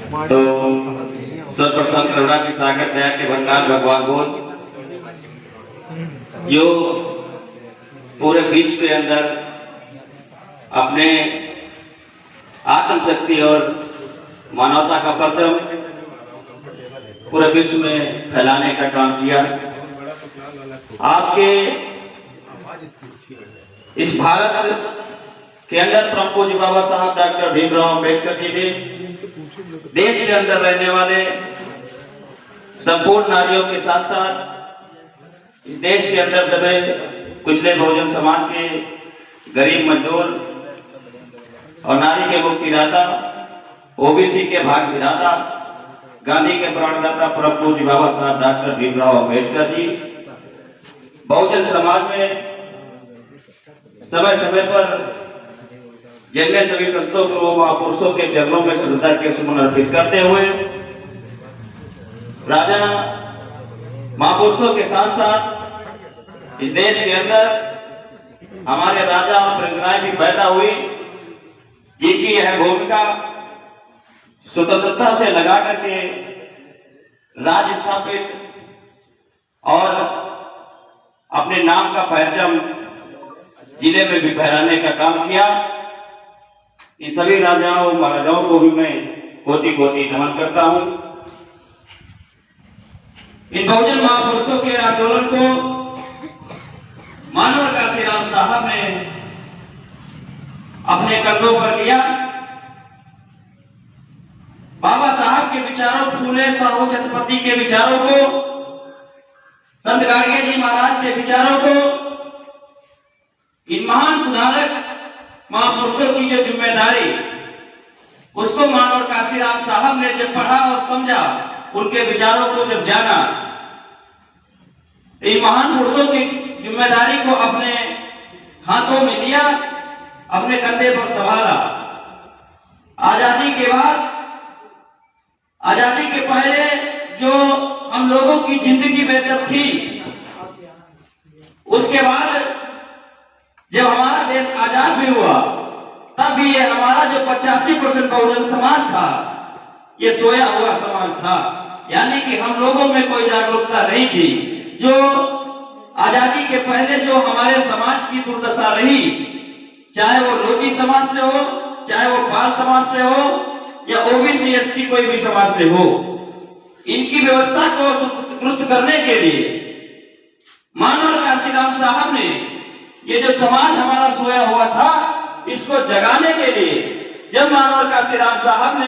तो सर्वप्रथम करुणा की सागर दया के भंडार भगवान बोल जो पूरे विश्व के अंदर अपने आत्म शक्ति और मानवता का परचम पूरे विश्व में फैलाने का काम किया। आपके इस भारत के अंदर परम पूज्य बाबा साहब डॉक्टर भीमराव अंबेडकर जी ने देश के अंदर रहने वाले संपूर्ण नारियों के साथ साथ इस देश के अंदर दबे कुचले बहुजन समाज के गरीब मजदूर और नारी के मुक्तिदाता ओबीसी के भाग विधाता गांधी के प्राणदाता परम पूज्य बाबा साहब डॉक्टर भीमराव अंबेडकर जी बहुजन समाज में समय समय पर जिनमें सभी संतों को महापुरुषों के चरणों में श्रद्धा के सुमन अर्पित करते हुए राजा महापुरुषों के साथ साथ इस देश के अंदर हमारे राजा और रंगनाएं भी पैदा हुई जिनकी यह भूमिका स्वतंत्रता से लगा करके राज स्थापित और अपने नाम का परचम जिले में भी फहराने का काम किया। इन सभी राजाओं महाराजाओं को भी मैं कोटि कोटि नमन करता हूं। इन बहुजन महापुरुषों के आंदोलन को मानवर काशीराम साहब ने अपने कंधों पर लिया। बाबा साहब के विचारों, फूले साहू छत्रपति के विचारों को, संत गाड़गे जी महाराज के विचारों को, इन महान सुधारक महापुरुषों की जो जिम्मेदारी उसको मानवर काशीराम साहब ने जब पढ़ा और समझा, उनके विचारों को जब जाना, इन महान पुरुषों की जिम्मेदारी को अपने हाथों में लिया, अपने कंधे पर संभाला। आजादी के बाद, आजादी के पहले जो हम लोगों की जिंदगी बेहतर थी, उसके बाद जब हमारा देश आजाद भी हुआ तब भी ये हमारा जो 85% बहुजन समाज था, ये सोया हुआ समाज था। यानी कि हम लोगों में कोई जागरूकता नहीं थी। जो आजादी के पहले जो हमारे समाज की दुर्दशा रही, चाहे वो लोधी समाज से हो, चाहे वो पाल समाज से हो या ओबीसी एसटी कोई भी समाज से हो, इनकी व्यवस्था को दुरुस्त करने के लिए मानवर काशीराम साहब ने ये जो समाज हमारा सोया हुआ था, इसको जगाने के लिए जब मानवर काशीराम साहब ने